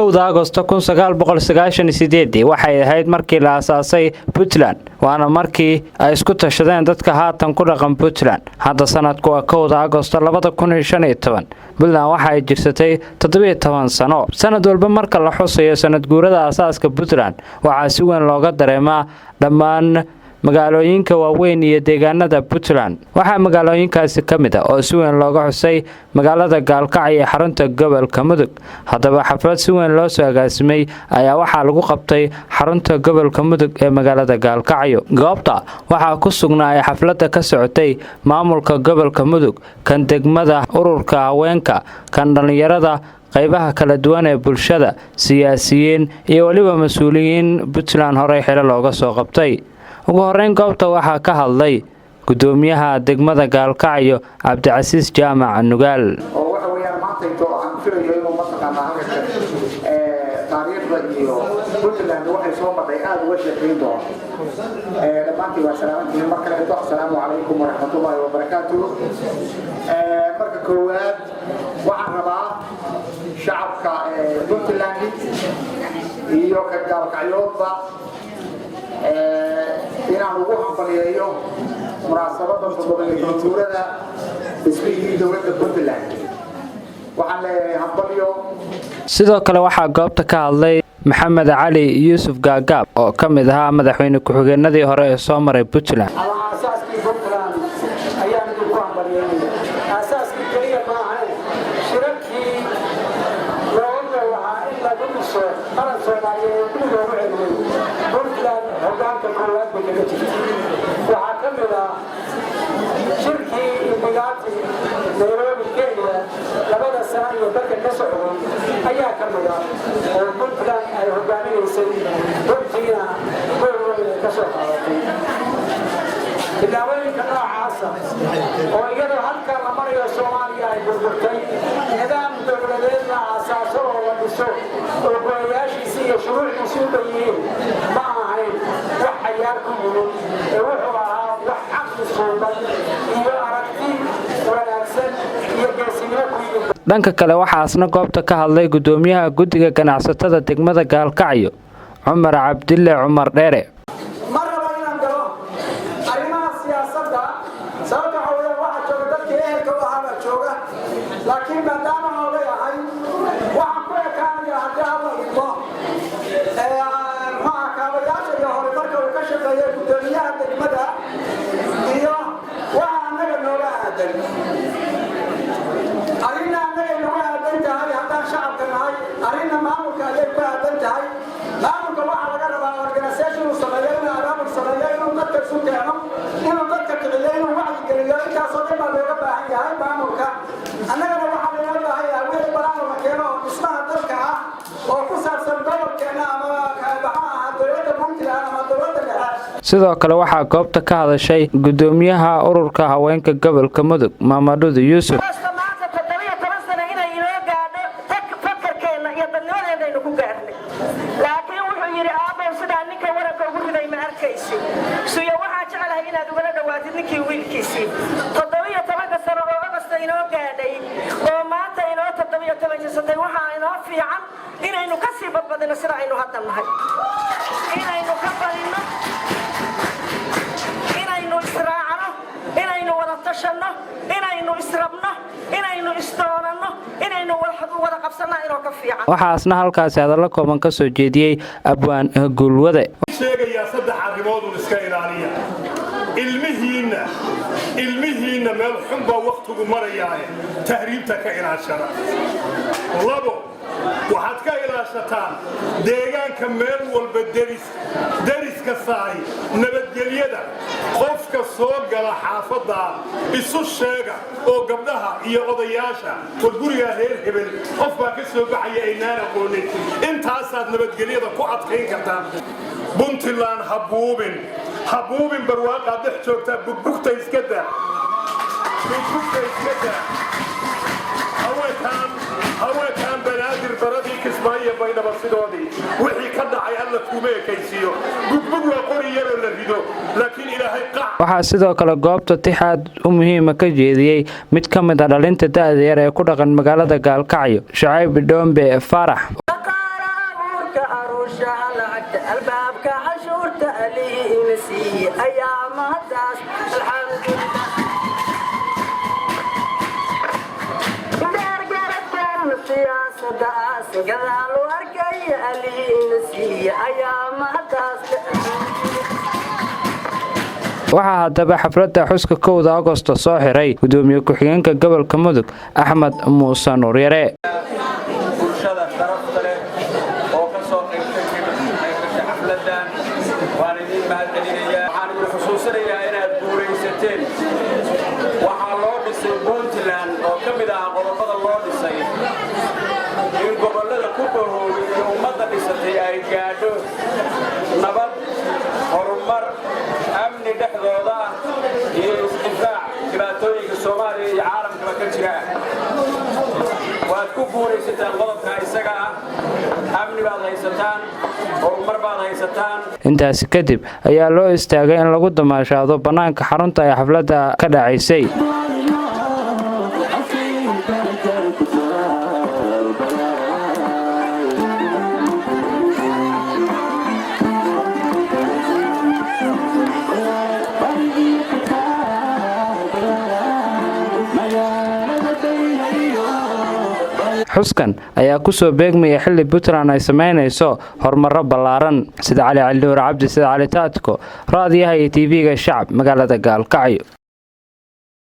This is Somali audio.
kowda Agoosto 1998 waxay ahayd markii la aasaasay Puntland waana markii ay isku tashadeen dadka haatan ku dhaqan Puntland hadda sanadku waa kowda Agoosto 2015 Puntland waxay jirsatay 17 sano sanad walba marka la xusayo sanad guurada aasaaska Puntland waxaa si weyn looga dareemaa dhammaan magaalooyinka waaweyn iyo deegaanada Puntland waxa magaalooyinkaasi kamid ah oo si weyn looga xusay magaalada Gaalkacyo ee xarunta gobolka Mudug hadaba xaflad si weyn loo soo agaasimay ayaa waxa lagu qabtay xarunta gobolka Mudug ee magaalada Gaalkacyo goobta waxa ku sugnaa xafladda ka socotay maamulka gobolka Mudug kan degmada ururka haweenka kan dhalinyarada qaybaha kala duwan ee bulshada siyaasiyiin iyo waliba mas'uuliyiin Puntland hore xilal looga soo qabtay ugu horeyn goobta waxa ka hadlay gudoomiyaha degmada Gaalkacyo Cabdicasiis Jaamac Nugaal oo waxa weeyaan maanta aan filayo inuu mataqaana halka taariikhda iyo Puntland waxay soo maray aad uga shaqeyn doon dhamaantii waa salaamantii marka la dhaho assalaamu calaykum waraxmatullaahi wabarakaatuh marka koowaad waxaan rabaa shacabka Puntland iyo ka Gaalkacyoodba inaan ugu hambalyeeyo munaasabada toddobaadka isbihii dowladda Puntland waxaan leeyahay hambalyo sidoo kale waxa goobta ka hadlay Maxamed Cali Yuusuf Gaagaab oo kamid ahaa madaxweyne ku-xigeenadii hore ee soo maray Puntland asaaskii Puntland ayaa mid ku hambalyeeyay asaaskii kaliya ma ahayn shirarkii looga waxa in lagu dhiso qaran Soomaaliyeed oo loogu celiyay Puntland hoggaanka koowaad bay ka jirtay waxa kamid ah shirkii imigranti Nairobi Kenya labada sano iyo dalka ka socday ayaa kamid ah oo Puntland ay hoggaaminaysay Puntland ka soo qaadatay bilaawayinka noocaasa oo iyadoo halka la marayo Soomaaliya ay burburtay nidaam dowladeed la aasaaso oo la dhiso oo golayaashiisa iyo shuruucdiisa u dhowyeen ma ahayn wax cayaar ku yimid ee wuxuu ahaa wax caqli suuban iyo aragti wanaagsan iyo geesinimo ku yimid dhanka kale waxaasna goobta ka hadlay gudoomiyaha guddiga ganacsatada degmada Gaalkacyo Cumar Cabdille Cumar Dheere laakiin maadaama uu leeyahay waxaan ku ekaanaya haddii alla idmo kaabayaasha iyo horumarka uu ka shaqeeyay gudoomiyaha degmada iyo waxa annaga nooga aadan arrinna annaga nooga aadan tahay haddaan shacabka nahay arrinna maamulka ayay ku aadan tahay maamulka waxaa laga rabaa organisation uu sameeyo inuu abaabul sameeyo inuu dadka isu keeno inuu dadka kiciyo inuu wacyi geliyo intaasoo dhan baa looga baahan yahay maamulka annagana waxaa looga baahan yahay wixii balaano la keeno dhismaha dalka ah oo ku saabsan gobolkeena ama dowladda Puntland ama dowladda dhexe sidoo kale waxaa goobta ka hadashay gudoomiyaha ururka haweenka gobolka Mudug Mamadou Yuusuf inaynu ka sii badbadino sida aynu hadda nahay inaynu ka badino inaynu israacno inaynu wada tashano inaynu israbno inaynu istoonano inaynu wada qabsano inoo ka fiican waxaasna halkaasi hadallo kooban ka soo jeediyay Abwaan Gulwade sheegaya saddex arrimood oo iska ilaaliya ilmihiina meel xun baa waqtigu marayaa tahriibta ka ilaashada labo waxaad ka ilaashataan deegaanka meel walba deriska saay nabadgelyada qofka soo gala xaafadda isu sheega oo gabdhaha iyo odayaasha oo guriga reer hebel qof baa ka soo baxaya inaan aqoonin intaasaad nabadgelyada ku adkayn kartaan Puntland habuubin barwaaqa dhex joogta bugbugta iska daa haweenkan banaadir baradii kismaayo baydhaba sidoodii wixii ka dhacay alla kuma ekaysiiyo bugbug waa qori yaroo la rido laakiin ilaahay waxaa sidoo kale goobta tixaad u muhiima ka jeediyey mid ka mid ah dhalinta da'da yar ee ku dhaqan magaalada Gaalkacyo Shacayb Dhoombe Farax albaabka aruushaha lacagta albaabka cashuurta alihiina siiye ayaamahadaas alxamdulilah gargaradkan siyaasadaas gadaal u arkaya alihiina siiye ayaamahadaas waxaa haddaba xafladda xuska 1 Agoosto soo xiray gudoomiye ku-xigeenka gobolka Mudug Axmed Muuse Nuuryare bulshada sharafta leh oo ka soo qaybgalay xafladdan waan idin mahadcelinayaa waxaan idin xusuusinayaa inaad guulaysateen waxaa loo dhisay Puntland oo ka mid ah qodobada loo dhisay in gobollada ku dhahoobay iyo ummadda dhisatay ay gaadho nabad horumar amni dhexdooda iyo isdifaac dhibaatooyinka Soomaaliya iyo caalamka ka jira waad ku guulaysataan qodobka isaga ah amni baad haysataan horumar baad haysataan intaas kadib ayaa loo istaagay in lagu damaashaado banaanka xarunta ay xafladda ka dhacaysay xuskan ayaa ku soo beegmaya xilli Puntland ay sameynayso horumar ballaaran sida Cali Cabdi sida Cali Taatko raadiyaha iyo TV-ga shacab magaalada Gaalkacyo.